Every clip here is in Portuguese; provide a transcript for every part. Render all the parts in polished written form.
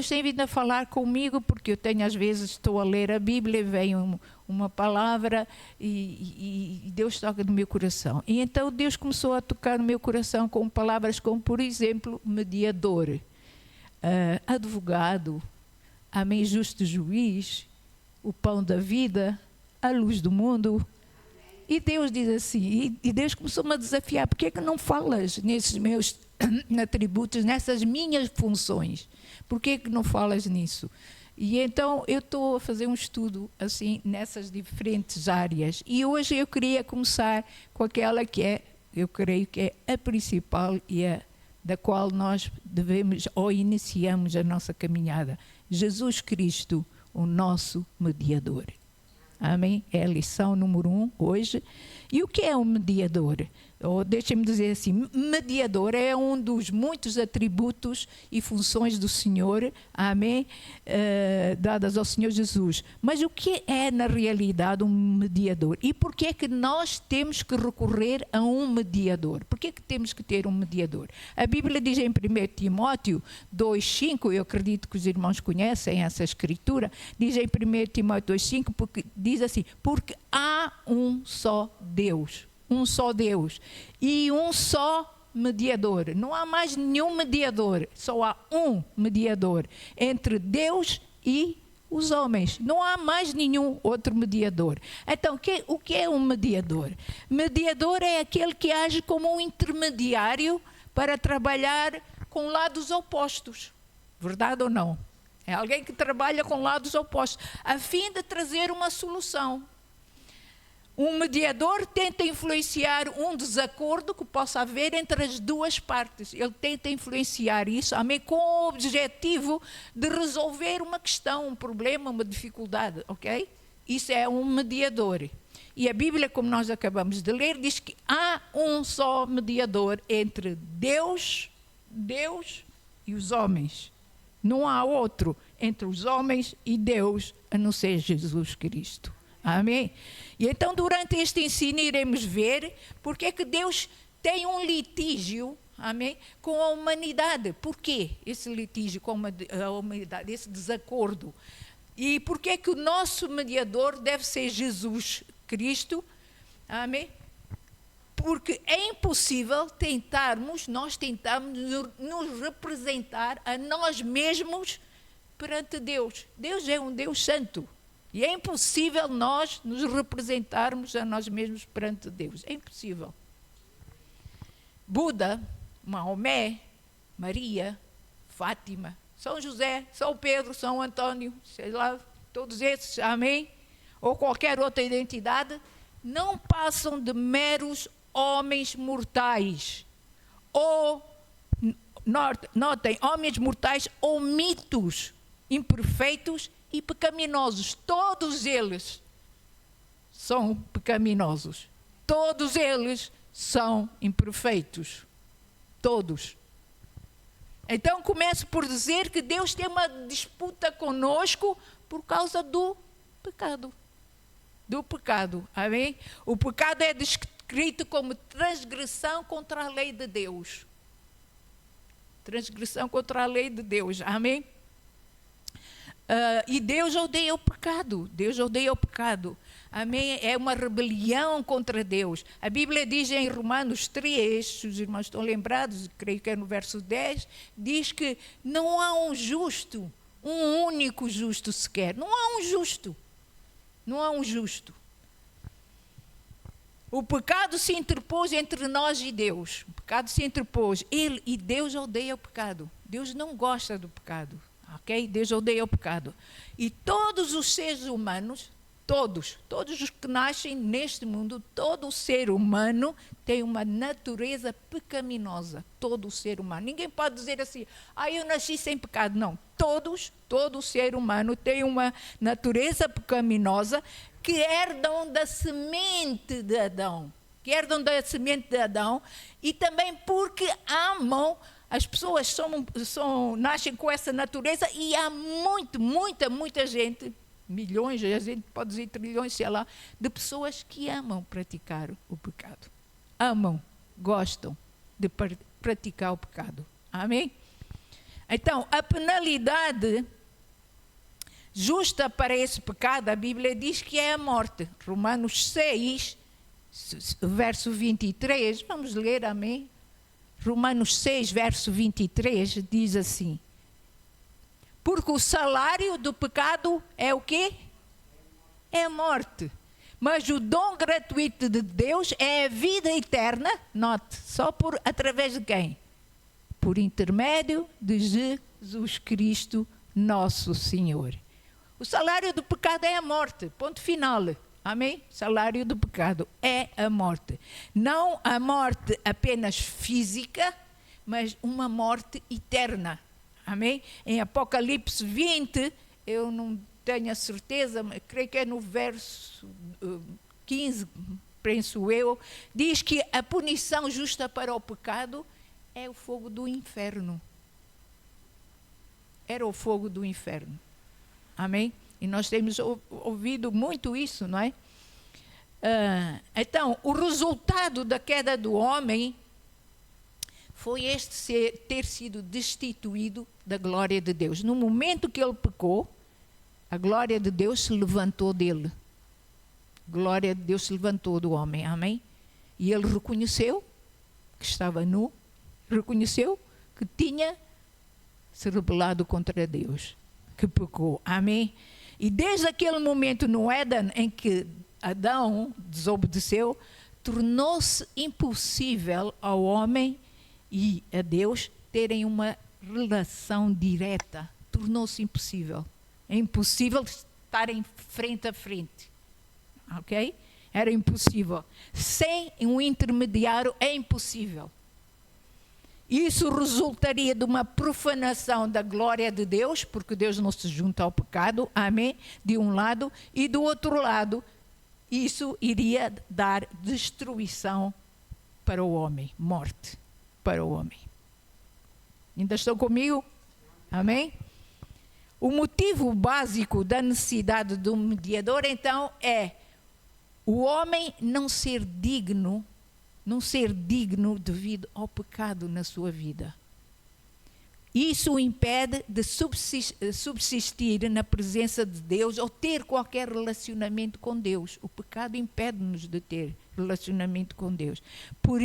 Deus tem vindo a falar comigo, porque eu tenho, às vezes, estou a ler a Bíblia, vem uma palavra e Deus toca no meu coração. E então Deus começou a tocar no meu coração com palavras como, por exemplo, mediador, advogado, amém, justo juiz, o pão da vida, a luz do mundo. E Deus diz assim, e Deus começou-me a desafiar: por que é que não falas nesses meus atributos, nessas minhas funções? Por que é que não falas nisso? E então eu estou a fazer um estudo assim nessas diferentes áreas. E hoje eu queria começar com aquela que é, eu creio que é a principal e a da qual nós devemos ou iniciamos a nossa caminhada. Jesus Cristo, o nosso mediador. Amém? É a lição número 1 hoje. E o que é um mediador? Ou deixem-me dizer assim, mediador é um dos muitos atributos e funções do Senhor, amém, dadas ao Senhor Jesus. Mas o que é na realidade um mediador? E por que é que nós temos que recorrer a um mediador? Por que é que temos que ter um mediador? A Bíblia diz em 1 Timóteo 2,5, eu acredito que os irmãos conhecem essa escritura, diz em 1 Timóteo 2,5, porque diz assim, porque há um só Deus. Um só Deus e um só mediador. Não há mais nenhum mediador, só há um mediador entre Deus e os homens. Não há mais nenhum outro mediador. Então, o que é um mediador? Mediador é aquele que age como um intermediário para trabalhar com lados opostos. Verdade ou não? É alguém que trabalha com lados opostos, a fim de trazer uma solução. Um mediador tenta influenciar um desacordo que possa haver entre as duas partes. Ele tenta influenciar isso, amém, com o objetivo de resolver uma questão, um problema, uma dificuldade, ok? Isso é um mediador. E a Bíblia, como nós acabamos de ler, diz que há um só mediador entre Deus e os homens. Não há outro entre os homens e Deus, a não ser Jesus Cristo. Amém? E então durante este ensino iremos ver porque é que Deus tem um litígio, amém, com a humanidade. Por quê esse litígio com a humanidade, esse desacordo? E por que é que o nosso mediador deve ser Jesus Cristo? Amém? Porque é impossível nós tentarmos nos representar a nós mesmos perante Deus. Deus é um Deus santo. E é impossível nós nos representarmos a nós mesmos perante Deus. É impossível. Buda, Maomé, Maria, Fátima, São José, São Pedro, São Antônio, sei lá, todos esses, amém? Ou qualquer outra identidade, não passam de meros homens mortais. Ou, notem, homens mortais ou mitos imperfeitos e pecaminosos. Todos eles são pecaminosos. Todos eles são imperfeitos. Todos. Então começo por dizer que Deus tem uma disputa conosco por causa do pecado. Do pecado. Amém? O pecado é descrito como transgressão contra a lei de Deus. Transgressão contra a lei de Deus. Amém? E Deus odeia o pecado. Deus odeia o pecado. Amém? É uma rebelião contra Deus. A Bíblia diz em Romanos 3, se os irmãos estão lembrados, creio que é no verso 10, diz que não há um justo, um único justo sequer. Não há um justo. Não há um justo. O pecado se interpôs entre nós e Deus. O pecado se interpôs. E Deus odeia o pecado. Deus não gosta do pecado. Ok? Deus odeia o pecado. E todos os seres humanos, todos os que nascem neste mundo, todo o ser humano tem uma natureza pecaminosa. Todo o ser humano. Ninguém pode dizer assim, eu nasci sem pecado. Não. Todo ser humano tem uma natureza pecaminosa que herdam da semente de Adão. E também porque amam. As pessoas nascem com essa natureza e há muita gente, milhões, a gente pode dizer trilhões, sei lá, de pessoas que amam praticar o pecado. Amam, gostam de praticar o pecado. Amém? Então, a penalidade justa para esse pecado, a Bíblia diz que é a morte. Romanos 6, verso 23, vamos ler, amém? Romanos 6, verso 23, diz assim: porque o salário do pecado é o quê? É a morte. Mas o dom gratuito de Deus é a vida eterna, note, só através de quem? Por intermédio de Jesus Cristo, nosso Senhor. O salário do pecado é a morte, ponto final. Amém? Salário do pecado é a morte. Não a morte apenas física, mas uma morte eterna. Amém? Em Apocalipse 20, eu não tenho a certeza, mas creio que é no verso 15, penso eu, diz que a punição justa para o pecado é o fogo do inferno. Era o fogo do inferno. Amém? E nós temos ouvido muito isso, não é? Então, o resultado da queda do homem foi ter sido destituído da glória de Deus. No momento que ele pecou, a glória de Deus se levantou dele. A glória de Deus se levantou do homem, amém? E ele reconheceu que estava nu, reconheceu que tinha se rebelado contra Deus, que pecou, amém? E desde aquele momento no Éden em que Adão desobedeceu, tornou-se impossível ao homem e a Deus terem uma relação direta. Tornou-se impossível. É impossível estarem frente a frente. Ok? Era impossível. Sem um intermediário é impossível. Isso resultaria de uma profanação da glória de Deus, porque Deus não se junta ao pecado, amém? De um lado, e do outro lado, isso iria dar destruição para o homem, morte para o homem. Ainda estão comigo? Amém? O motivo básico da necessidade de um mediador, então, é o homem não ser digno devido ao pecado na sua vida. Isso o impede de subsistir na presença de Deus ou ter qualquer relacionamento com Deus. O pecado impede-nos de ter relacionamento com Deus. Por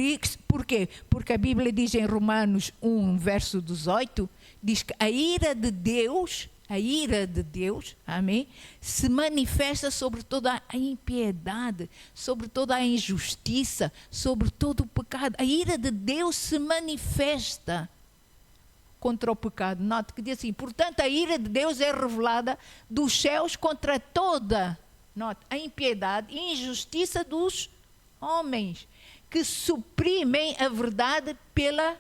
quê? Porque a Bíblia diz em Romanos 1, verso 18, diz que a ira de Deus, amém, se manifesta sobre toda a impiedade, sobre toda a injustiça, sobre todo o pecado. A ira de Deus se manifesta contra o pecado. Note que diz assim: portanto, a ira de Deus é revelada dos céus contra toda, note, a impiedade e injustiça dos homens, que suprimem a verdade pela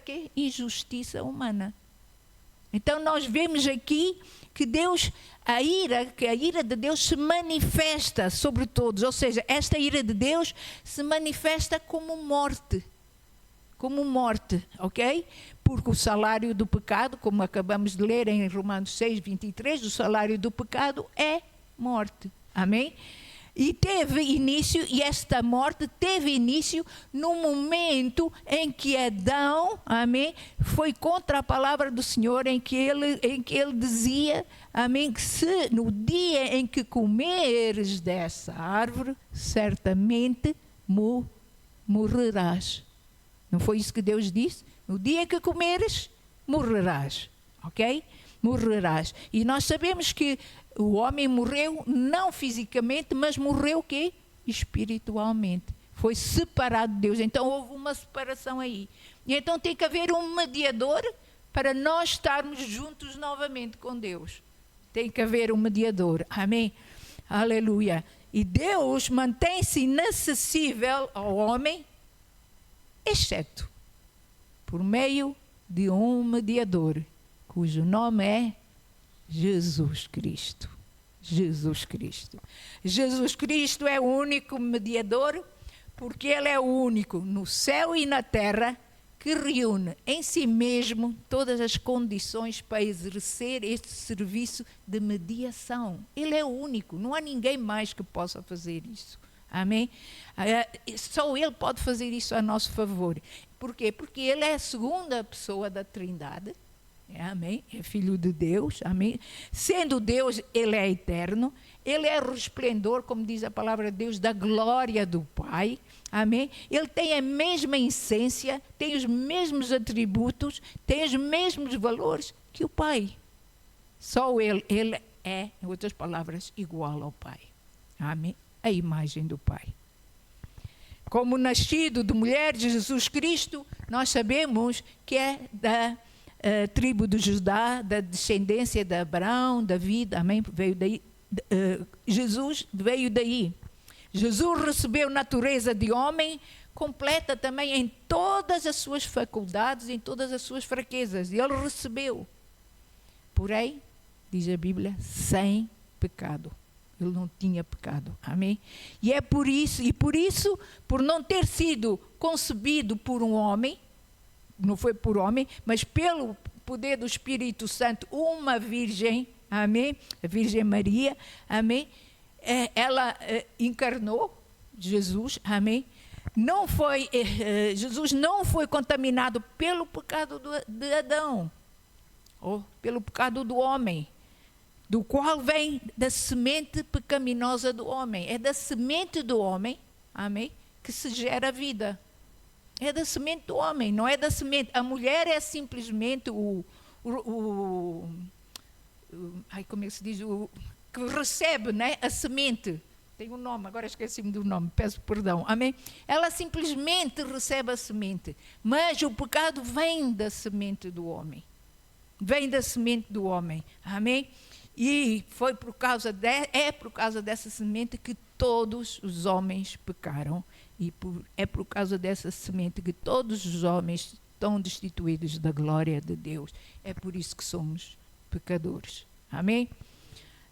que? Injustiça humana. Então nós vemos aqui que a ira de Deus se manifesta sobre todos, ou seja, esta ira de Deus se manifesta como morte, ok? Porque o salário do pecado, como acabamos de ler em Romanos 6, 23, o salário do pecado é morte, amém? E esta morte teve início no momento em que Adão, amém, foi contra a palavra do Senhor, em que ele dizia, amém, que se no dia em que comeres dessa árvore, certamente morrerás. Não foi isso que Deus disse? No dia que comeres, morrerás, ok? Morrerás. E nós sabemos que o homem morreu não fisicamente, mas morreu o quê? Espiritualmente. Foi separado de Deus. Então houve uma separação aí. E então tem que haver um mediador para nós estarmos juntos novamente com Deus. Tem que haver um mediador. Amém? Aleluia. E Deus mantém-se inacessível ao homem, exceto por meio de um mediador, cujo nome é Jesus Cristo. Jesus Cristo. Jesus Cristo é o único mediador, porque Ele é o único no céu e na terra que reúne em si mesmo todas as condições para exercer este serviço de mediação. Ele é o único, não há ninguém mais que possa fazer isso. Amém? Só Ele pode fazer isso a nosso favor. Por quê? Porque Ele é a segunda pessoa da Trindade. Amém? É Filho de Deus. Amém? Sendo Deus, Ele é eterno. Ele é resplendor, como diz a palavra de Deus, da glória do Pai. Amém? Ele tem a mesma essência, tem os mesmos atributos, tem os mesmos valores que o Pai. Só Ele é, em outras palavras, igual ao Pai. Amém? A imagem do Pai. Como nascido de mulher de Jesus Cristo, nós sabemos que é da tribo de Judá, da descendência de Abraão, Davi, amém? Veio daí. Jesus veio daí. Jesus recebeu natureza de homem, completa também em todas as suas faculdades, em todas as suas fraquezas. Ele recebeu. Porém, diz a Bíblia, sem pecado. Ele não tinha pecado. Amém? E é por isso, por não ter sido concebido por um homem, não foi por homem, mas pelo poder do Espírito Santo, uma virgem, amém? A Virgem Maria, amém? Ela encarnou Jesus, amém? Jesus não foi contaminado pelo pecado de Adão, ou pelo pecado do homem, do qual vem da semente pecaminosa do homem. É da semente do homem, amém, que se gera a vida. É da semente do homem, não é da semente. A mulher é simplesmente como é que se diz? Que recebe, né, a semente. Tem um nome, agora esqueci-me do nome, peço perdão. Amém? Ela simplesmente recebe a semente. Mas o pecado vem da semente do homem. Vem da semente do homem. Amém? E é por causa dessa semente que todos os homens pecaram. E é por causa dessa semente que todos os homens estão destituídos da glória de Deus. É por isso que somos pecadores. Amém?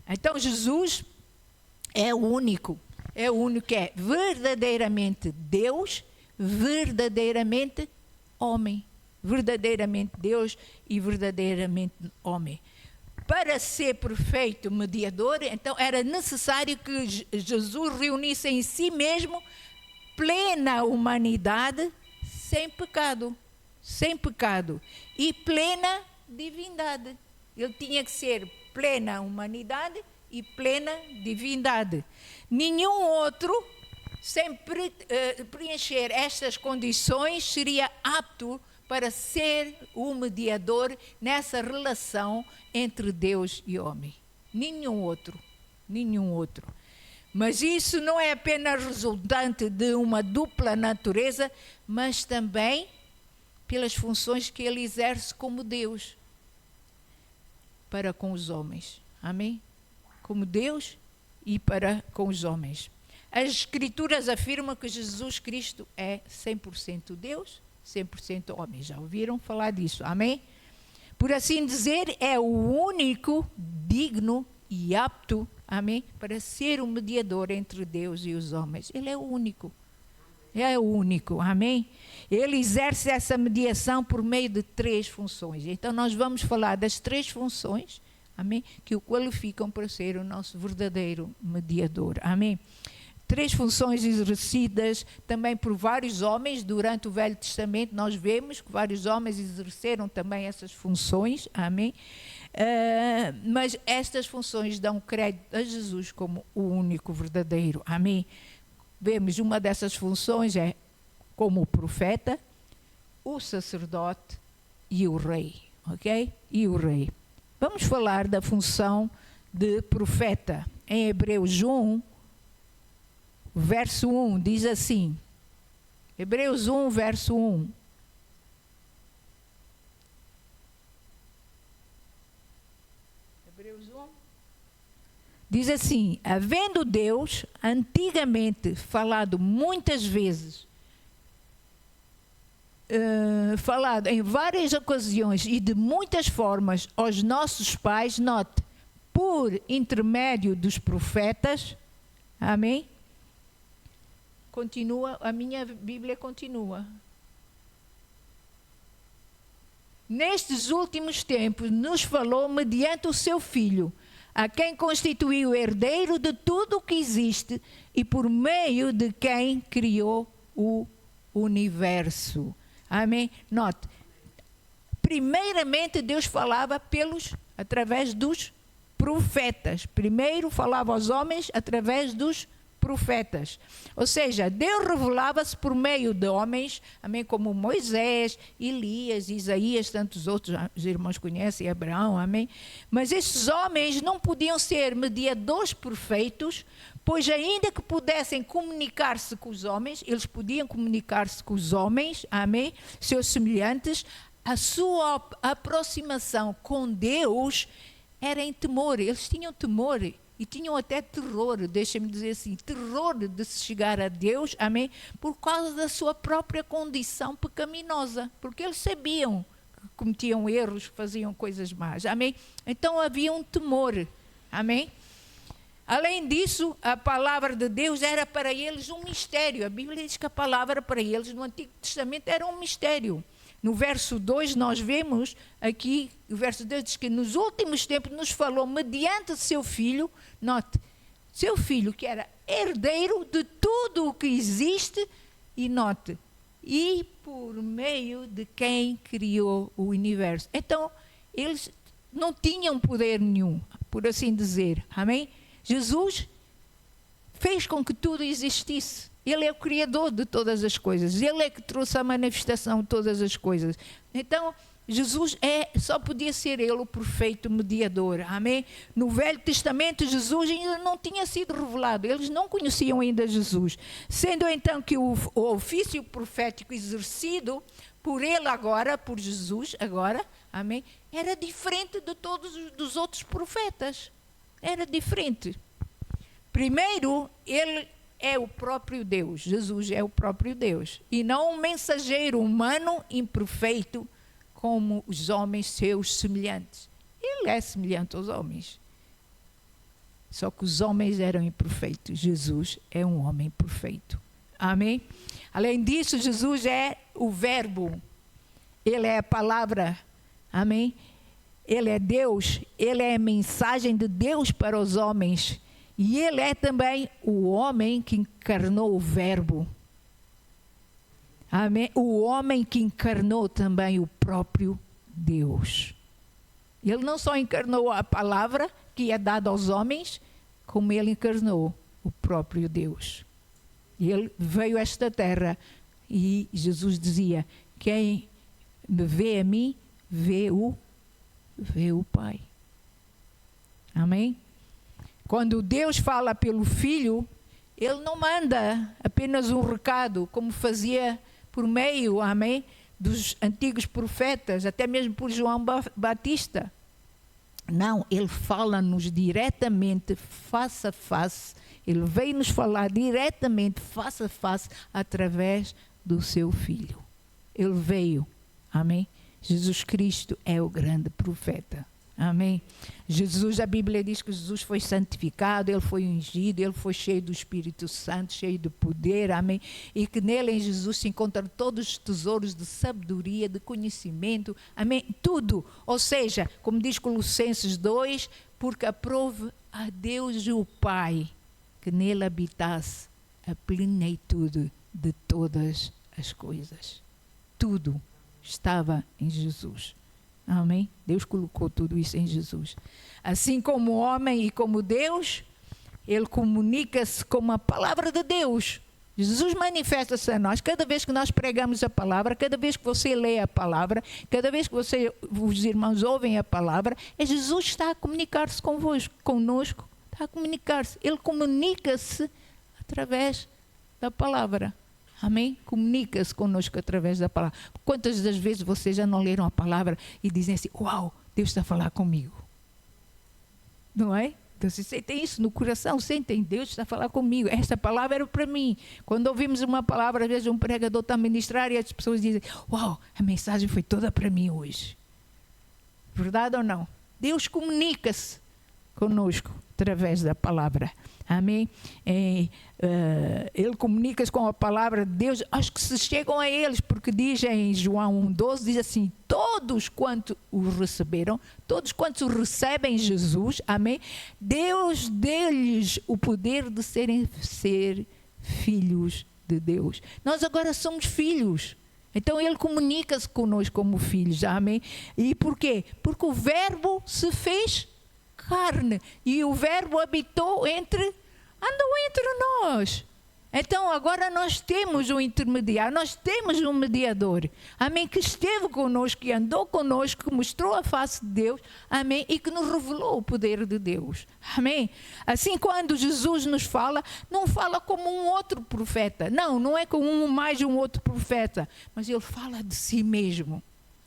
Então Jesus é o único que é verdadeiramente Deus, verdadeiramente homem. Verdadeiramente Deus e verdadeiramente homem. Para ser perfeito mediador, então era necessário que Jesus reunisse em si mesmo plena humanidade sem pecado e plena divindade. Ele tinha que ser plena humanidade e plena divindade. Nenhum outro, sem preencher estas condições, seria apto para ser o mediador nessa relação entre Deus e homem. Nenhum outro. Mas isso não é apenas resultante de uma dupla natureza, mas também pelas funções que ele exerce como Deus para com os homens. Amém? Como Deus e para com os homens. As Escrituras afirmam que Jesus Cristo é 100% Deus, 100% homem. Já ouviram falar disso? Amém? Por assim dizer, é o único digno e apto, amém, para ser o mediador entre Deus e os homens. Ele é o único. É o único, amém? Ele exerce essa mediação por meio de 3 funções. Então nós vamos falar das 3 funções, amém, que o qualificam para ser o nosso verdadeiro mediador, amém? 3 funções exercidas também por vários homens durante o Velho Testamento. Nós vemos que vários homens exerceram também essas funções, amém? Mas estas funções dão crédito a Jesus como o único verdadeiro, amém? Vemos uma dessas funções é como o profeta, o sacerdote e o rei, ok? E o rei. Vamos falar da função de profeta. Em Hebreus 1, verso 1, diz assim, Hebreus 1, verso 1. Hebreus 1. Diz assim, havendo Deus antigamente falado muitas vezes, falado em várias ocasiões e de muitas formas aos nossos pais, note, por intermédio dos profetas, amém? Continua, a minha Bíblia continua. Nestes últimos tempos nos falou mediante o seu Filho, a quem constituiu o herdeiro de tudo o que existe e por meio de quem criou o universo. Amém? Note, primeiramente Deus falava através dos profetas. Primeiro falava aos homens através dos profetas. Ou seja, Deus revelava-se por meio de homens, amém, como Moisés, Elias, Isaías, tantos outros, os irmãos conhecem, Abraão, amém. Mas esses homens não podiam ser mediadores perfeitos, pois ainda que pudessem comunicar-se com os homens, eles podiam comunicar-se com os homens, amém, seus semelhantes, a sua aproximação com Deus era em temor, eles tinham temor. E tinham até terror, deixa-me dizer assim, terror de se chegar a Deus, amém, por causa da sua própria condição pecaminosa, porque eles sabiam que cometiam erros, faziam coisas más, amém. Então havia um temor, amém. Além disso, a palavra de Deus era para eles um mistério. A Bíblia diz que a palavra para eles no Antigo Testamento era um mistério. No verso 2 nós vemos aqui, o verso 2 diz que nos últimos tempos nos falou mediante seu filho, note, seu filho que era herdeiro de tudo o que existe, e note, e por meio de quem criou o universo. Então, eles não tinham poder nenhum, por assim dizer, amém? Jesus fez com que tudo existisse. Ele é o Criador de todas as coisas. Ele é que trouxe a manifestação de todas as coisas. Então, Jesus só podia ser Ele o perfeito mediador. Amém? No Velho Testamento, Jesus ainda não tinha sido revelado. Eles não conheciam ainda Jesus. Sendo então que o ofício profético exercido por Ele agora, por Jesus agora, amém, era diferente de todos os outros profetas. Era diferente. Primeiro, Ele é o próprio Deus, Jesus é o próprio Deus, e não um mensageiro humano imperfeito como os homens seus semelhantes. Ele é semelhante aos homens, só que os homens eram imperfeitos. Jesus é um homem perfeito. Amém? Além disso, Jesus é o verbo, Ele é a palavra, amém? Ele é Deus, Ele é a mensagem de Deus para os homens. E Ele é também o homem que encarnou o verbo. Amém? O homem que encarnou também o próprio Deus. Ele não só encarnou a palavra que é dada aos homens, como Ele encarnou o próprio Deus. Ele veio a esta terra e Jesus dizia: quem me vê a mim, vê o Pai. Amém? Quando Deus fala pelo Filho, Ele não manda apenas um recado, como fazia por meio, amém, dos antigos profetas, até mesmo por João Batista. Não, Ele fala-nos diretamente, face a face. Ele veio nos falar diretamente, face a face, através do seu Filho. Ele veio, amém? Jesus Cristo é o grande profeta. Amém? Jesus, a Bíblia diz que Jesus foi santificado, Ele foi ungido, Ele foi cheio do Espírito Santo, cheio de poder, amém? E que nele, em Jesus, se encontram todos os tesouros de sabedoria, de conhecimento, amém? Tudo, ou seja, como diz Colossenses 2, porque aprove a Deus o Pai que nele habitasse a plenitude de todas as coisas. Tudo estava em Jesus. Amém? Deus colocou tudo isso em Jesus. Assim como homem e como Deus, Ele comunica-se com a palavra de Deus. Jesus manifesta-se a nós cada vez que nós pregamos a palavra, cada vez que você lê a palavra, cada vez que os irmãos ouvem a palavra, Jesus está a comunicar-se conosco, está a comunicar-se. Ele comunica-se através da palavra. Amém? Comunica-se conosco através da palavra. Quantas das vezes vocês já não leram a palavra e dizem assim: uau, Deus está a falar comigo? Não é? Então, vocês sentem isso no coração, sentem, Deus está a falar comigo. Esta palavra era para mim. Quando ouvimos uma palavra, às vezes um pregador está a ministrar e as pessoas dizem: uau, a mensagem foi toda para mim hoje. Verdade ou não? Deus comunica-se conosco através da palavra. Amém? Ele comunica com a palavra de Deus aos que se chegam a eles, porque diz em João 1,12, diz assim: todos quantos o receberam, todos quantos o recebem Jesus, amém? Deus deu-lhes o poder de ser filhos de Deus. Nós agora somos filhos. Então ele comunica-se conosco como filhos, amém? E por quê? Porque o verbo se fez carne e o verbo andou entre nós. Então agora nós temos um intermediário, nós temos um mediador, amém, que esteve conosco, que andou conosco, que mostrou a face de Deus, amém, e que nos revelou o poder de Deus, amém. Assim, quando Jesus nos fala, não fala como um outro profeta, não é como mais um outro profeta, mas ele fala de si mesmo,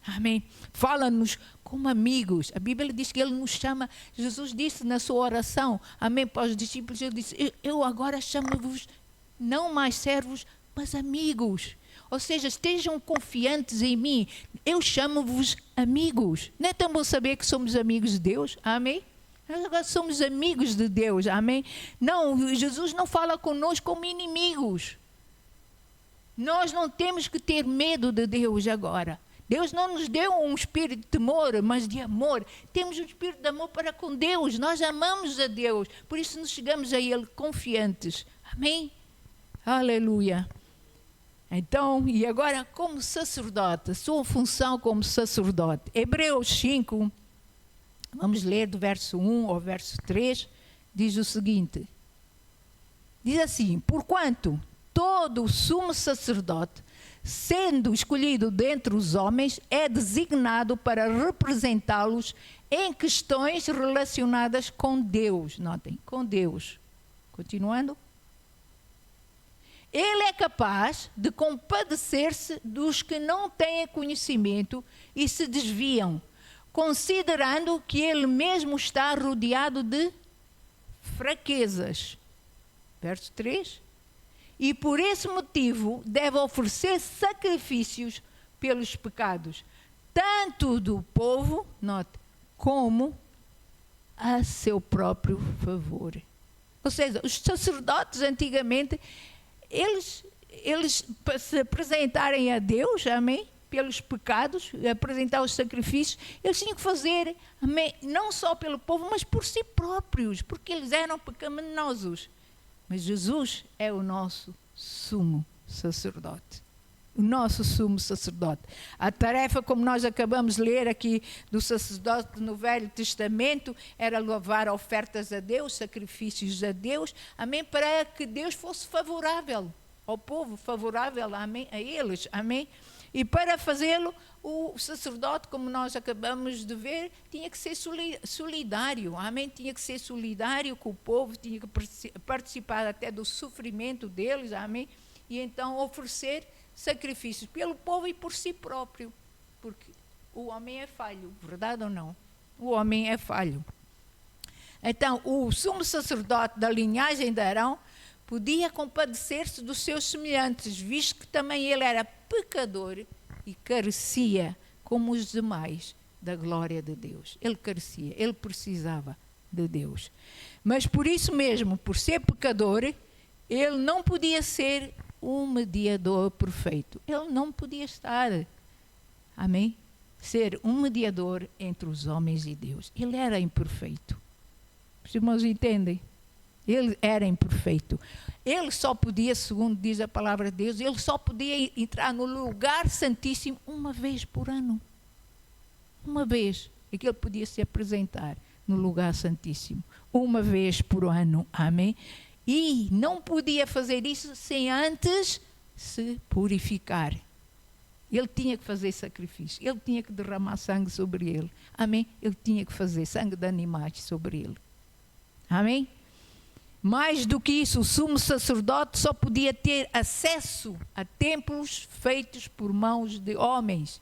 amém. Fala-nos como amigos. A Bíblia diz que ele nos chama, Jesus disse na sua oração, amém, para os discípulos, ele disse: eu agora chamo-vos não mais servos, mas amigos. Ou seja, estejam confiantes em mim. Eu chamo-vos amigos. Não é tão bom saber que somos amigos de Deus? Amém? Nós agora somos amigos de Deus. Amém? Não, Jesus não fala conosco como inimigos. Nós não temos que ter medo de Deus agora. Deus não nos deu um espírito de temor, mas de amor. Temos um espírito de amor para com Deus. Nós amamos a Deus. Por isso nos chegamos a Ele confiantes. Amém? Aleluia. Então, e agora como sacerdote, a sua função como sacerdote. Hebreus 5, vamos ler do verso 1 ao verso 3, diz o seguinte. Diz assim: porquanto todo sumo sacerdote, sendo escolhido dentre os homens, é designado para representá-los em questões relacionadas com Deus. Notem, com Deus. Continuando. Ele é capaz de compadecer-se dos que não têm conhecimento e se desviam, considerando que ele mesmo está rodeado de fraquezas. Verso 3. E por esse motivo deve oferecer sacrifícios pelos pecados, tanto do povo, note, como a seu próprio favor. Ou seja, os sacerdotes antigamente, eles para se apresentarem a Deus, amém, pelos pecados, apresentar os sacrifícios, eles tinham que fazer, amém, não só pelo povo, mas por si próprios, porque eles eram pecaminosos. Mas Jesus é o nosso sumo sacerdote. O nosso sumo sacerdote. A tarefa, como nós acabamos de ler aqui, do sacerdote no Velho Testamento, era levar ofertas a Deus, sacrifícios a Deus, amém, para que Deus fosse favorável ao povo, favorável, amém, a eles, amém. E para fazê-lo, o sacerdote, como nós acabamos de ver, tinha que ser solidário, amém? Tinha que ser solidário com o povo, tinha que participar até do sofrimento deles, amém? E então oferecer sacrifícios pelo povo e por si próprio, porque o homem é falho, verdade ou não? O homem é falho. Então, o sumo sacerdote da linhagem de Arão podia compadecer-se dos seus semelhantes, visto que também ele era pecador e carecia, como os demais, da glória de Deus. Ele carecia, ele precisava de Deus. Mas por isso mesmo, por ser pecador, ele não podia ser um mediador perfeito. Ele não podia estar, amém? Ser um mediador entre os homens e Deus. Ele era imperfeito. Os irmãos entendem? Ele era imperfeito. Ele só podia, segundo diz a palavra de Deus, ele só podia entrar no lugar santíssimo uma vez por ano. Uma vez é que ele podia se apresentar no lugar santíssimo. Uma vez por ano. Amém? E não podia fazer isso sem antes se purificar. Ele tinha que fazer sacrifício. Ele tinha que derramar sangue sobre ele. Amém? Ele tinha que fazer sangue de animais sobre ele. Amém? Mais do que isso, o sumo sacerdote só podia ter acesso a templos feitos por mãos de homens.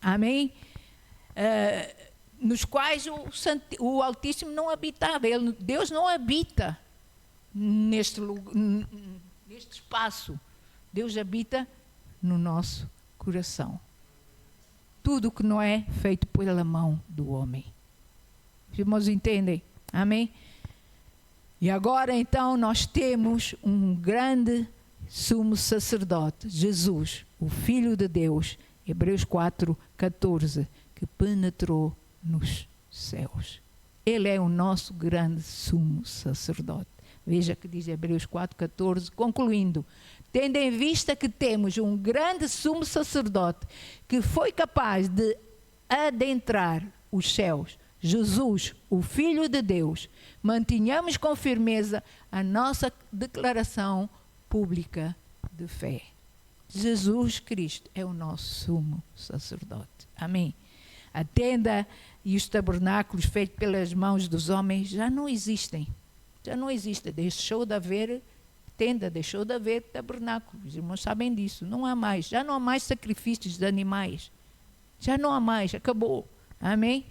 Amém? Nos quais o Altíssimo não habitava. Deus não habita neste espaço. Deus habita no nosso coração. Tudo que não é feito pela mão do homem. Os irmãos entendem? Amém? E agora então nós temos um grande sumo sacerdote, Jesus, o Filho de Deus, Hebreus 4:14, que penetrou nos céus. Ele é o nosso grande sumo sacerdote. Veja que diz Hebreus 4:14, concluindo: tendo em vista que temos um grande sumo sacerdote que foi capaz de adentrar os céus, Jesus, o Filho de Deus, mantenhamos com firmeza a nossa declaração pública de fé. Jesus Cristo é o nosso sumo sacerdote. Amém. A tenda e os tabernáculos feitos pelas mãos dos homens já não existem. Já não existe. Deixou de haver tenda, deixou de haver tabernáculo. Os irmãos sabem disso. Não há mais. Já não há mais sacrifícios de animais. Já não há mais. Acabou. Amém.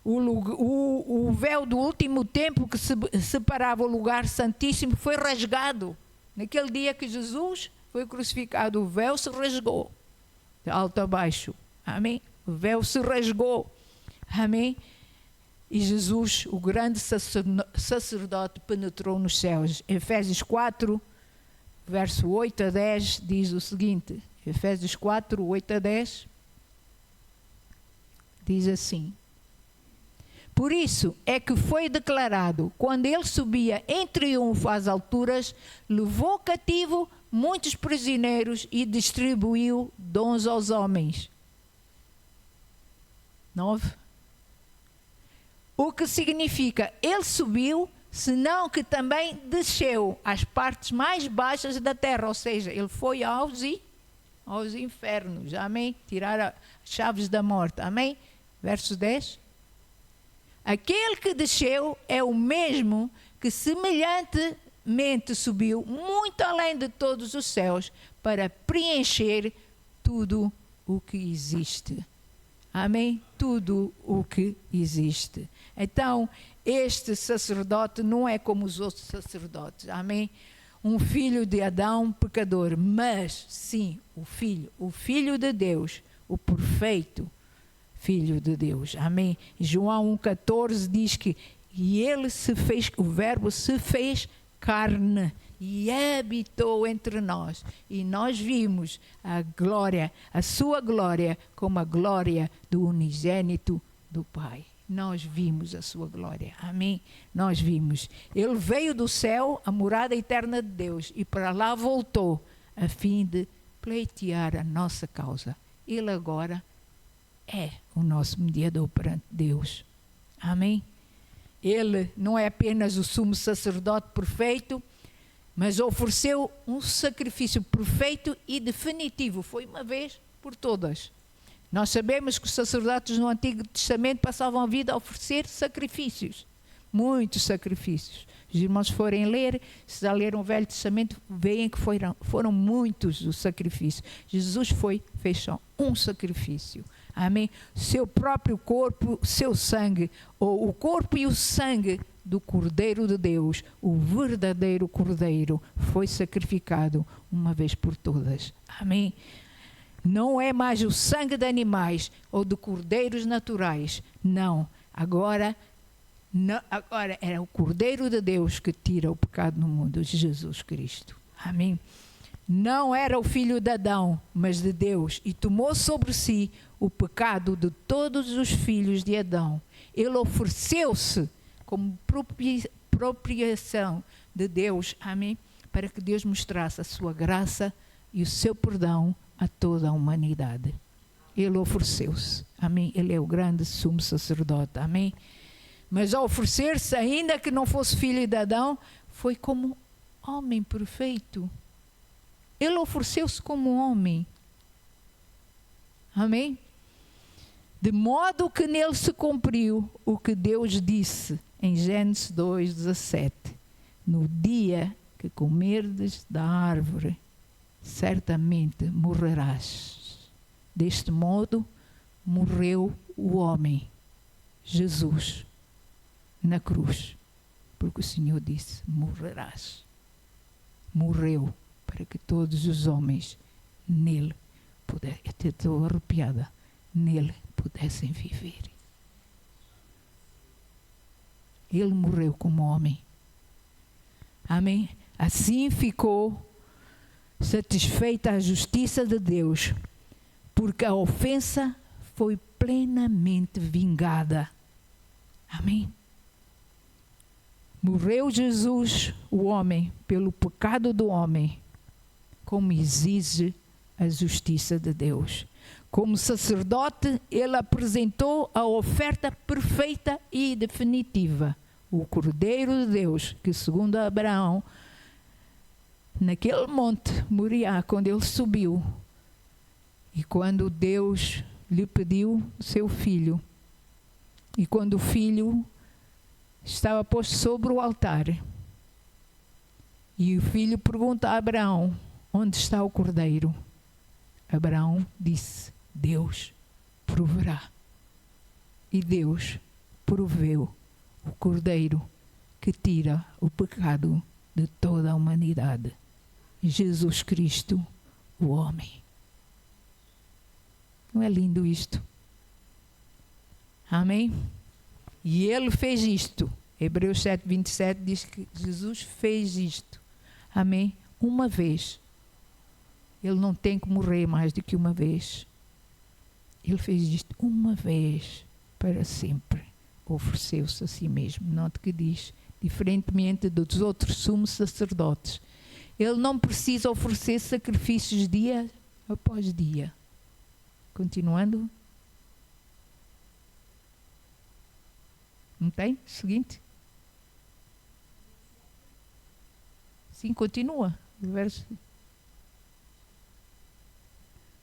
O véu do último templo que separava o lugar santíssimo foi rasgado. Naquele dia que Jesus foi crucificado, o véu se rasgou, de alto a baixo. Amém? O véu se rasgou. Amém? E Jesus, o grande sacerdote, penetrou nos céus. Efésios 4, verso 8 a 10, diz o seguinte. Efésios 4, 8 a 10, diz assim: por isso é que foi declarado, quando ele subia em triunfo às alturas, levou cativo muitos prisioneiros e distribuiu dons aos homens. 9. O que significa, ele subiu, senão que também desceu às partes mais baixas da terra, ou seja, ele foi aos infernos, amém? Tirar as chaves da morte, amém? Verso 10. Aquele que desceu é o mesmo que semelhantemente subiu muito além de todos os céus para preencher tudo o que existe. Amém? Tudo o que existe. Então, este sacerdote não é como os outros sacerdotes. Amém? Um filho de Adão pecador, mas sim, o filho de Deus, o perfeito Filho de Deus. Amém? João 1,14 diz que o verbo se fez carne e habitou entre nós. E nós vimos a glória, a sua glória, como a glória do unigênito do Pai. Nós vimos a sua glória. Amém? Nós vimos. Ele veio do céu, a morada eterna de Deus, e para lá voltou, a fim de pleitear a nossa causa. Ele agora é o nosso mediador perante Deus. Amém? Ele não é apenas o sumo sacerdote perfeito, mas ofereceu um sacrifício perfeito e definitivo. Foi uma vez por todas. Nós sabemos que os sacerdotes no Antigo Testamento passavam a vida a oferecer sacrifícios. Muitos sacrifícios. Os irmãos forem ler, se já leram o Velho Testamento, veem que foram muitos os sacrifícios. Jesus fez só um sacrifício. Amém? Seu próprio corpo, seu sangue, ou o corpo e o sangue do Cordeiro de Deus, o verdadeiro Cordeiro, foi sacrificado uma vez por todas. Amém? Não é mais o sangue de animais ou de cordeiros naturais. Não. Agora é o Cordeiro de Deus que tira o pecado no mundo, Jesus Cristo. Amém? Não era o filho de Adão, mas de Deus, e tomou sobre si o pecado de todos os filhos de Adão. Ele ofereceu-se como propiciação de Deus, amém? Para que Deus mostrasse a sua graça e o seu perdão a toda a humanidade. Ele ofereceu-se, amém? Ele é o grande sumo sacerdote, amém? Mas ao oferecer-se, ainda que não fosse filho de Adão, foi como homem perfeito. Ele ofereceu-se como homem. Amém? De modo que nele se cumpriu o que Deus disse em Gênesis 2:17. No dia que comerdes da árvore, certamente morrerás. Deste modo, morreu o homem, Jesus, na cruz. Porque o Senhor disse, morrerás. Morreu para que todos os homens nele pudessem, até estou arrepiada, nele pudessem viver. Ele morreu como homem. Amém? Assim ficou satisfeita a justiça de Deus, porque a ofensa foi plenamente vingada. Amém? Morreu Jesus, o homem, pelo pecado do homem, como exige a justiça de Deus. Como sacerdote, ele apresentou a oferta perfeita e definitiva. O Cordeiro de Deus, que segundo Abraão, naquele monte Moriá, quando ele subiu, e quando Deus lhe pediu seu filho, e quando o filho estava posto sobre o altar, e o filho pergunta a Abraão, onde está o cordeiro? Abraão disse, Deus proverá. E Deus proveu o cordeiro que tira o pecado de toda a humanidade. Jesus Cristo, o homem. Não é lindo isto? Amém? E ele fez isto. Hebreus 7:27 diz que Jesus fez isto. Amém? Uma vez. Ele não tem que morrer mais do que uma vez. Ele fez isto uma vez, para sempre. Ofereceu-se a si mesmo. Note que diz, diferentemente dos outros sumos sacerdotes, ele não precisa oferecer sacrifícios dia após dia. Continuando. Não tem? Seguinte. Sim, continua. Verso.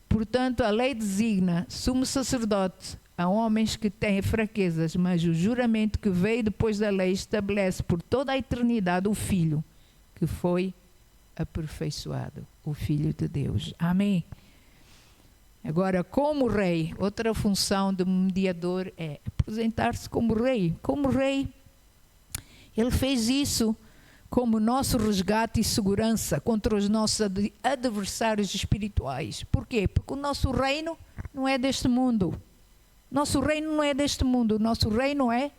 Portanto, a lei designa sumo sacerdote a homens que têm fraquezas, mas o juramento que veio depois da lei estabelece por toda a eternidade o Filho, que foi aperfeiçoado, o Filho de Deus. Amém? Agora, como rei, outra função do mediador é apresentar-se como rei. Como rei, ele fez isso como nosso resgate e segurança contra os nossos adversários espirituais. Por quê? Porque o nosso reino não é deste mundo. Nosso reino não é deste mundo. O nosso reino é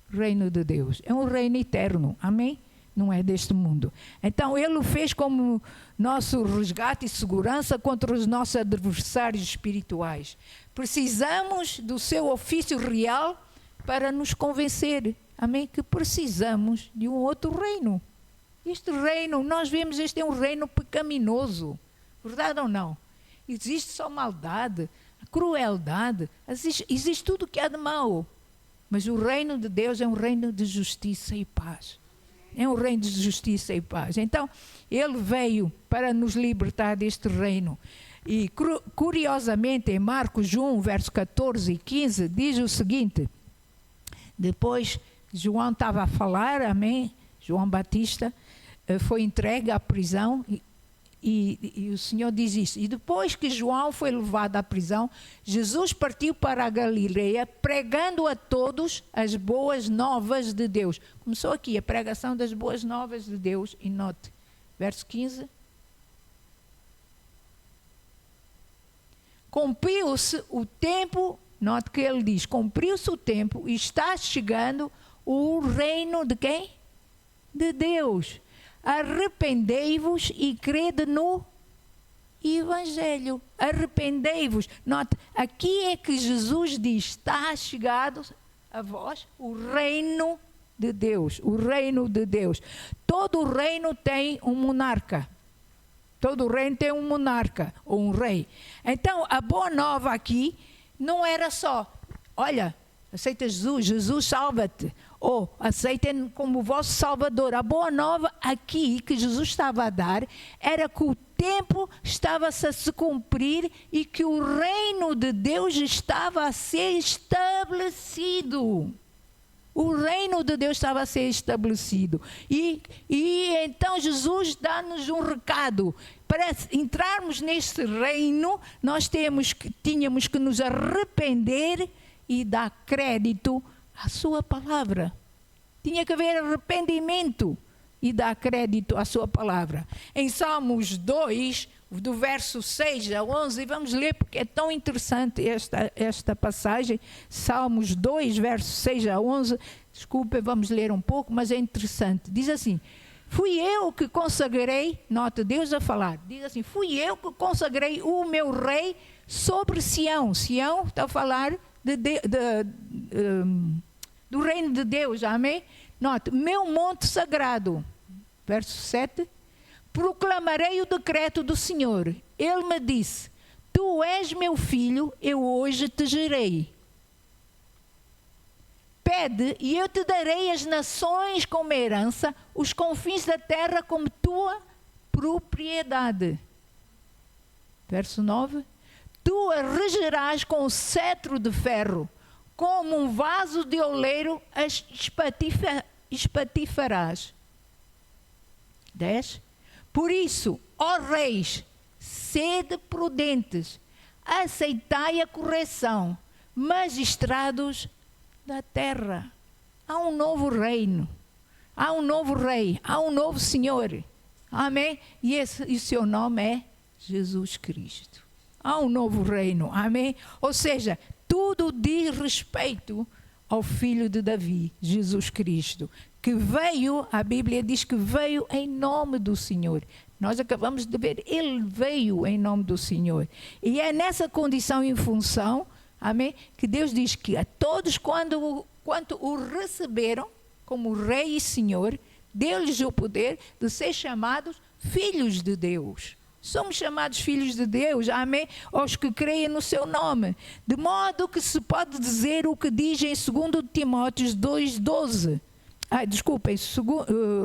reino de Deus. É um reino eterno. Amém? Não é deste mundo. Então, ele o fez como nosso resgate e segurança contra os nossos adversários espirituais. Precisamos do seu ofício real para nos convencer. Amém? Que precisamos de um outro reino. Este reino, nós vemos, este é um reino pecaminoso. Verdade ou não? Existe só maldade, crueldade, existe tudo que há de mal. Mas o reino de Deus é um reino de justiça e paz. É um reino de justiça e paz. Então, ele veio para nos libertar deste reino. E, curiosamente, em Marcos 1, verso 14 e 15, diz o seguinte. Depois, João estava a falar, amém? João Batista foi entregue à prisão e o Senhor diz isso. E depois que João foi levado à prisão, Jesus partiu para a Galileia, pregando a todos as boas novas de Deus. Começou aqui a pregação das boas novas de Deus. E note, verso 15. Cumpriu-se o tempo, note que ele diz, cumpriu-se o tempo e está chegando o reino de quem? De Deus. Arrependei-vos e crede no Evangelho. Arrependei-vos. Note, aqui é que Jesus diz, está chegado a vós o reino de Deus. O reino de Deus. Todo reino tem um monarca. Todo reino tem um monarca ou um rei. Então, a boa nova aqui não era só, olha, aceita Jesus, Jesus salva-te. Ou aceitem como o vosso Salvador. A boa nova aqui que Jesus estava a dar era que o tempo estava-se a se cumprir e que o reino de Deus estava a ser estabelecido. O reino de Deus estava a ser estabelecido. E então Jesus dá-nos um recado. Para entrarmos neste reino, nós tínhamos que nos arrepender e dar crédito à sua palavra. Tinha que haver arrependimento e dar crédito à sua palavra. Em Salmos 2, do verso 6 a 11, vamos ler porque é tão interessante esta passagem, Salmos 2, verso 6 a 11, desculpe, vamos ler um pouco, mas é interessante. Diz assim: fui eu que consagrei, nota Deus a falar, diz assim: fui eu que consagrei o meu rei sobre Sião. Sião está a falar do reino de Deus, amém? Nota, meu monte sagrado, verso 7, proclamarei o decreto do Senhor. Ele me disse: tu és meu filho, eu hoje te gerei. Pede e eu te darei as nações como herança, os confins da terra como tua propriedade. Verso 9. Tu a regerás com o cetro de ferro, como um vaso de oleiro as espatifarás. 10. Por isso, ó reis, sede prudentes, aceitai a correção, magistrados da terra. Há um novo reino, há um novo rei, há um novo Senhor. Amém? E o seu nome é Jesus Cristo. Há um novo reino, amém? Ou seja, tudo diz respeito ao Filho de Davi, Jesus Cristo, que veio, a Bíblia diz que veio em nome do Senhor. Nós acabamos de ver, ele veio em nome do Senhor. E é nessa condição e função, amém, que Deus diz que a todos quando o receberam como Rei e Senhor, deu-lhes o poder de ser chamados filhos de Deus. Somos chamados filhos de Deus, amém? Aos que creem no seu nome. De modo que se pode dizer o que diz em 2 Timóteo 2,12.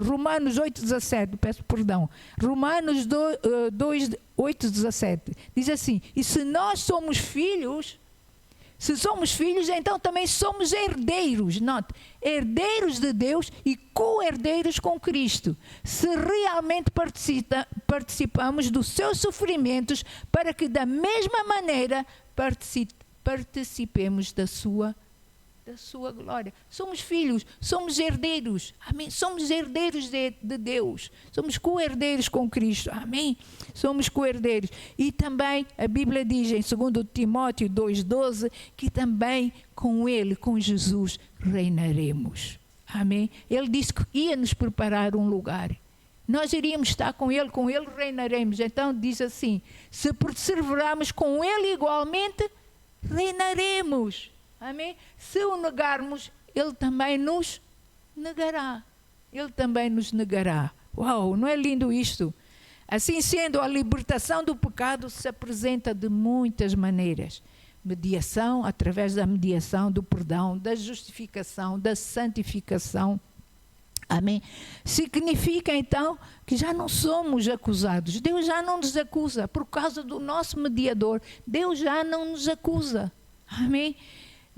Romanos 8,17, peço perdão. Romanos 8,17. Diz assim: e se nós somos filhos, se somos filhos, então também somos herdeiros. Note, herdeiros de Deus e co-herdeiros com Cristo. Se realmente participamos dos seus sofrimentos, para que da mesma maneira participemos da sua glória. Somos filhos, somos herdeiros, amém? Somos herdeiros de Deus, somos co-herdeiros com Cristo, amém? Somos co-herdeiros. E também a Bíblia diz em 2 Timóteo 2,12 que também com Ele, com Jesus, reinaremos, amém? Ele disse que ia nos preparar um lugar. Nós iríamos estar com Ele reinaremos. Então diz assim: se perseverarmos com Ele igualmente, reinaremos. Amém? Se o negarmos, Ele também nos negará. Ele também nos negará. Uau, não é lindo isto? Assim sendo, a libertação do pecado se apresenta de muitas maneiras. Mediação, através da mediação, do perdão, da justificação, da santificação. Amém? Significa então que já não somos acusados. Deus já não nos acusa. Por causa do nosso mediador, Deus já não nos acusa. Amém?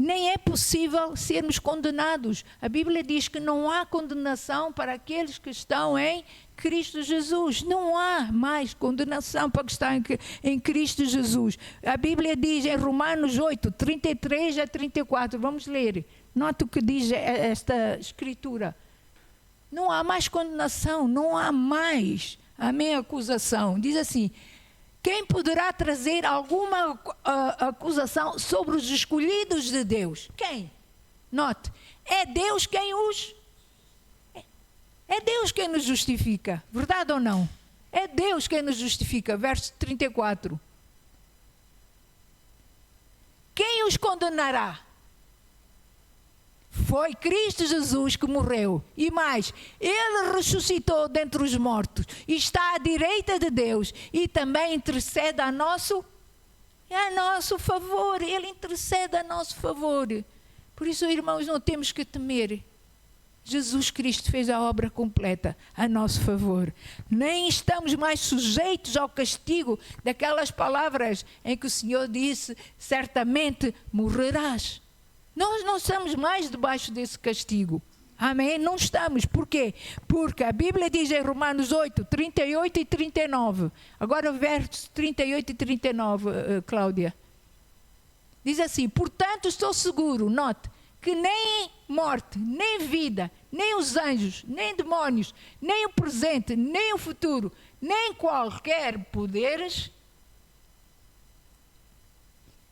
Nem é possível sermos condenados. A Bíblia diz que não há condenação para aqueles que estão em Cristo Jesus. Não há mais condenação para que está em Cristo Jesus. A Bíblia diz em Romanos 8, 33 a 34. Vamos ler. Nota o que diz esta escritura. Não há mais condenação, não há mais, amém, acusação. Diz assim: quem poderá trazer alguma acusação sobre os escolhidos de Deus? Quem? Note, é Deus quem é Deus quem nos justifica, verdade ou não? É Deus quem nos justifica, verso 34. Quem os condenará? Foi Cristo Jesus que morreu. E mais, Ele ressuscitou dentre os mortos. E está à direita de Deus. E também intercede a nosso favor. Ele intercede a nosso favor. Por isso, irmãos, não temos que temer. Jesus Cristo fez a obra completa a nosso favor. Nem estamos mais sujeitos ao castigo daquelas palavras em que o Senhor disse: certamente morrerás. Nós não estamos mais debaixo desse castigo. Amém? Não estamos. Por quê? Porque a Bíblia diz em Romanos 8, 38 e 39. Agora versos 38 e 39, Cláudia. Diz assim: portanto estou seguro, note, que nem morte, nem vida, nem os anjos, nem demónios, nem o presente, nem o futuro, nem qualquer poderes,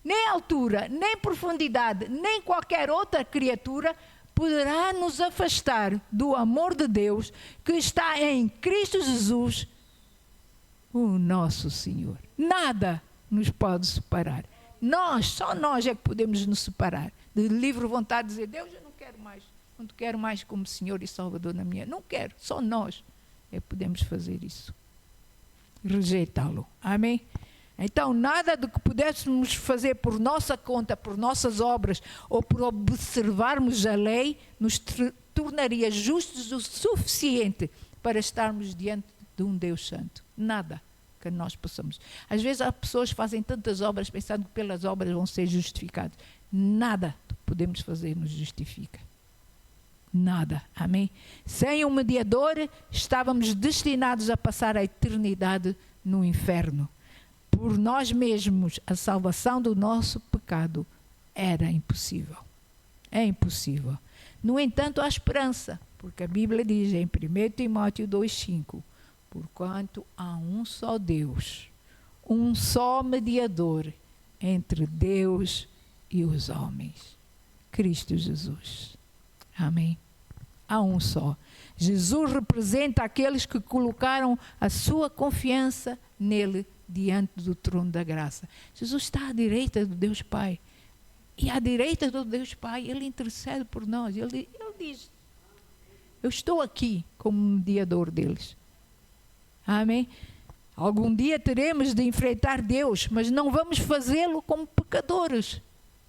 nem altura, nem profundidade, nem qualquer outra criatura poderá nos afastar do amor de Deus que está em Cristo Jesus, o nosso Senhor. Nada nos pode separar. Só nós é que podemos nos separar. De livre vontade de dizer, Deus, eu não te quero mais como Senhor e Salvador na minha. Não quero, só nós é que podemos fazer isso. Rejeitá-lo. Amém? Então, nada do que pudéssemos fazer por nossa conta, por nossas obras, ou por observarmos a lei, nos tornaria justos o suficiente para estarmos diante de um Deus Santo. Nada que nós possamos. Às vezes as pessoas fazem tantas obras pensando que pelas obras vão ser justificados. Nada que podemos fazer nos justifica. Nada. Amém? Sem um mediador, estávamos destinados a passar a eternidade no inferno. Por nós mesmos, a salvação do nosso pecado era impossível. É impossível. No entanto, há esperança, porque a Bíblia diz em 1 Timóteo 2,5, porquanto há um só Deus, um só mediador entre Deus e os homens, Cristo Jesus. Amém? Há um só. Jesus representa aqueles que colocaram a sua confiança nele diante do trono da graça. Jesus está à direita do Deus Pai. E à direita do Deus Pai, Ele intercede por nós. Ele diz, eu estou aqui como mediador deles. Amém? Algum dia teremos de enfrentar Deus, mas não vamos fazê-lo como pecadores.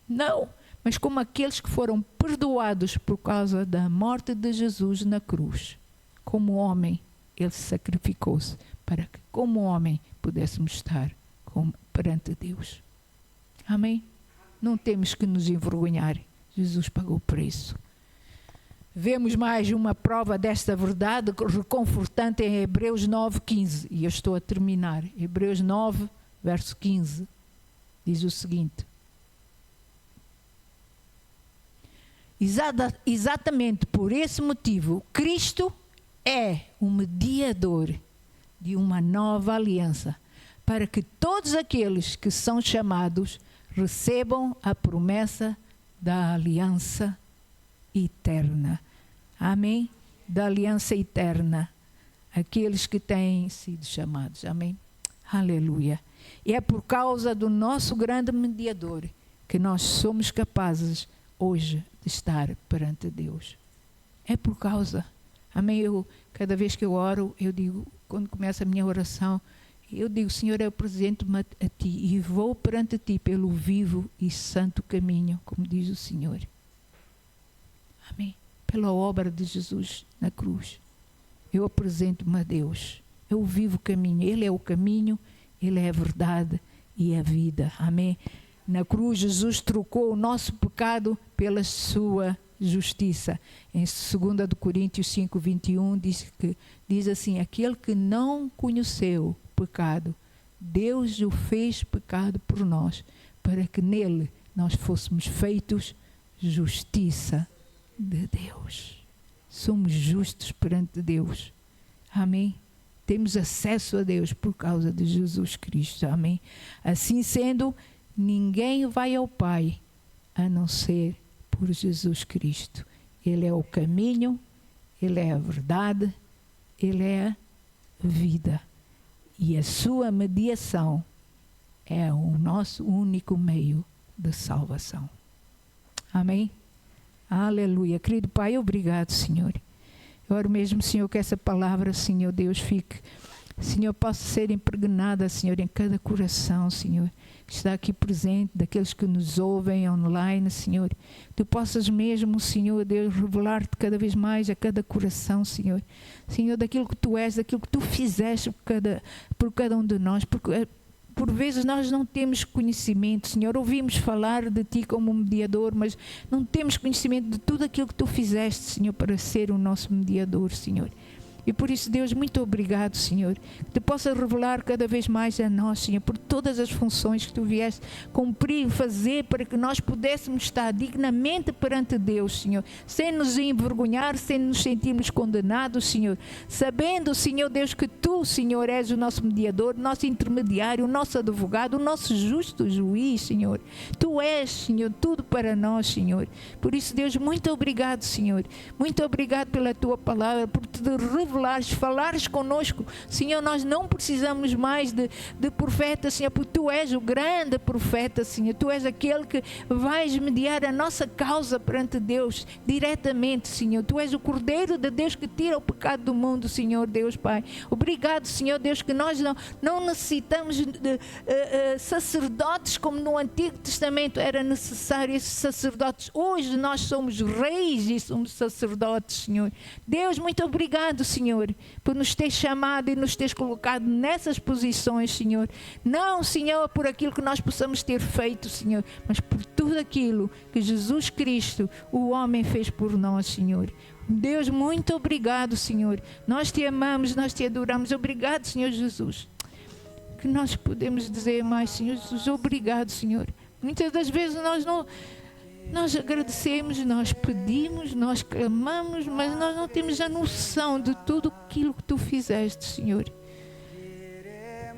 Não, mas como aqueles que foram perdoados por causa da morte de Jesus na cruz. Como homem, Ele sacrificou-se para que, como homem, pudéssemos estar perante Deus. Amém? Não temos que nos envergonhar. Jesus pagou o preço. Vemos mais uma prova desta verdade reconfortante em Hebreus 9:15. E eu estou a terminar. Hebreus 9, verso 15. Diz o seguinte. Exatamente por esse motivo, Cristo é o mediador de uma nova aliança, para que todos aqueles que são chamados recebam a promessa da aliança eterna. Amém? Da aliança eterna. Aqueles que têm sido chamados. Amém? Aleluia. E é por causa do nosso grande mediador que nós somos capazes hoje de estar perante Deus. É por causa. Amém? Cada vez que eu oro, eu digo, quando começa a minha oração, eu digo, Senhor, eu apresento-me a Ti e vou perante Ti pelo vivo e santo caminho, como diz o Senhor. Amém? Pela obra de Jesus na cruz. Eu apresento-me a Deus. É o vivo caminho. Ele é o caminho, Ele é a verdade e a vida. Amém? Na cruz, Jesus trocou o nosso pecado pela sua justiça. Em 2 Coríntios 5:21 diz assim, aquele que não conheceu pecado, Deus o fez pecado por nós, para que nele nós fôssemos feitos justiça de Deus. Somos justos perante Deus. Amém? Temos acesso a Deus por causa de Jesus Cristo. Amém? Assim sendo, ninguém vai ao Pai a não ser por Jesus Cristo. Ele é o caminho, Ele é a verdade, Ele é a vida. E a sua mediação é o nosso único meio de salvação. Amém? Aleluia. Querido Pai, obrigado, Senhor. Eu oro mesmo, Senhor, que essa palavra, Senhor Deus, fique, Senhor, possa ser impregnada, Senhor, em cada coração, Senhor, que está aqui presente, daqueles que nos ouvem online, Senhor. Tu possas mesmo, Senhor Deus, revelar-te cada vez mais a cada coração, Senhor. Senhor, daquilo que Tu és, daquilo que Tu fizeste por cada um de nós, porque por vezes nós não temos conhecimento, Senhor. Ouvimos falar de Ti como mediador, mas não temos conhecimento de tudo aquilo que Tu fizeste, Senhor, para ser o nosso mediador, Senhor. E por isso, Deus, muito obrigado, Senhor. Que Tu possa revelar cada vez mais a nós, Senhor, por todas as funções que Tu vieste cumprir, fazer, para que nós pudéssemos estar dignamente perante Deus, Senhor, sem nos envergonhar, sem nos sentirmos condenados, Senhor, sabendo, Senhor Deus, que Tu, Senhor, és o nosso mediador, o nosso intermediário, o nosso advogado, o nosso justo juiz, Senhor. Tu és, Senhor, tudo para nós, Senhor. Por isso, Deus, muito obrigado, Senhor. Muito obrigado pela Tua palavra, por Te revelares, falares conosco. Senhor, nós não precisamos mais de profeta, Senhor, porque Tu és o grande profeta, Senhor. Tu és aquele que vais mediar a nossa causa perante Deus diretamente, Senhor. Tu és o Cordeiro de Deus que tira o pecado do mundo, Senhor Deus Pai. Obrigado, Senhor Deus, que nós não necessitamos de sacerdotes como no Antigo Testamento era necessário esses sacerdotes. Hoje nós somos reis e somos sacerdotes, Senhor. Deus, muito obrigado, Senhor, por nos ter chamado e nos ter colocado nessas posições, Senhor. Não, Senhor, por aquilo que nós possamos ter feito, Senhor, mas por tudo aquilo que Jesus Cristo, o homem, fez por nós, Senhor. Deus, muito obrigado, Senhor. Nós Te amamos, nós Te adoramos. Obrigado, Senhor Jesus. Que nós podemos dizer mais, Senhor Jesus, obrigado, Senhor. Muitas das vezes nós agradecemos, nós pedimos, nós clamamos, mas nós não temos a noção de tudo aquilo que Tu fizeste, Senhor.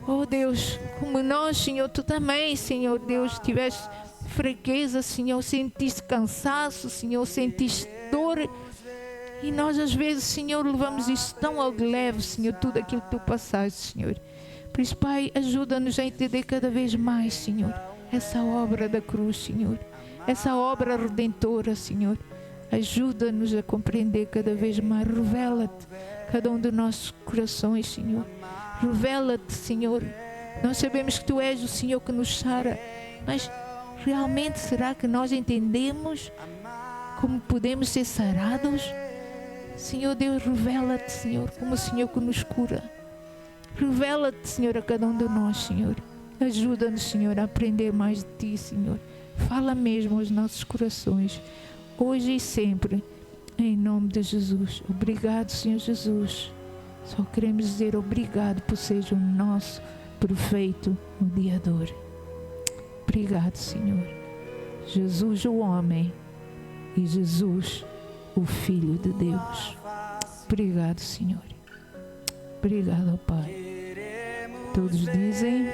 Oh Deus, como nós, Senhor, Tu também, Senhor Deus, tiveste fraqueza, Senhor, sentiste cansaço, Senhor, sentiste dor. E nós às vezes, Senhor, levamos isso tão ao leve, Senhor, tudo aquilo que Tu passaste, Senhor. Por isso, Pai, ajuda-nos a entender cada vez mais, Senhor, essa obra da cruz, Senhor. Essa obra redentora, Senhor. Ajuda-nos a compreender cada vez mais. Revela-te cada um dos nossos corações, Senhor. Revela-te, Senhor. Nós sabemos que Tu és o Senhor que nos sara, mas realmente será que nós entendemos como podemos ser sarados? Senhor Deus, revela-te, Senhor, como o Senhor que nos cura. Revela-te, Senhor, a cada um de nós, Senhor. Ajuda-nos, Senhor, a aprender mais de Ti, Senhor. Fala mesmo aos nossos corações, hoje e sempre, em nome de Jesus. Obrigado, Senhor Jesus. Só queremos dizer obrigado por seres o nosso perfeito mediador. Obrigado, Senhor. Jesus, o homem, e Jesus, o Filho de Deus. Obrigado, Senhor. Obrigado, Pai. Todos dizem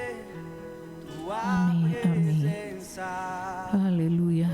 amém, amém. Aleluia.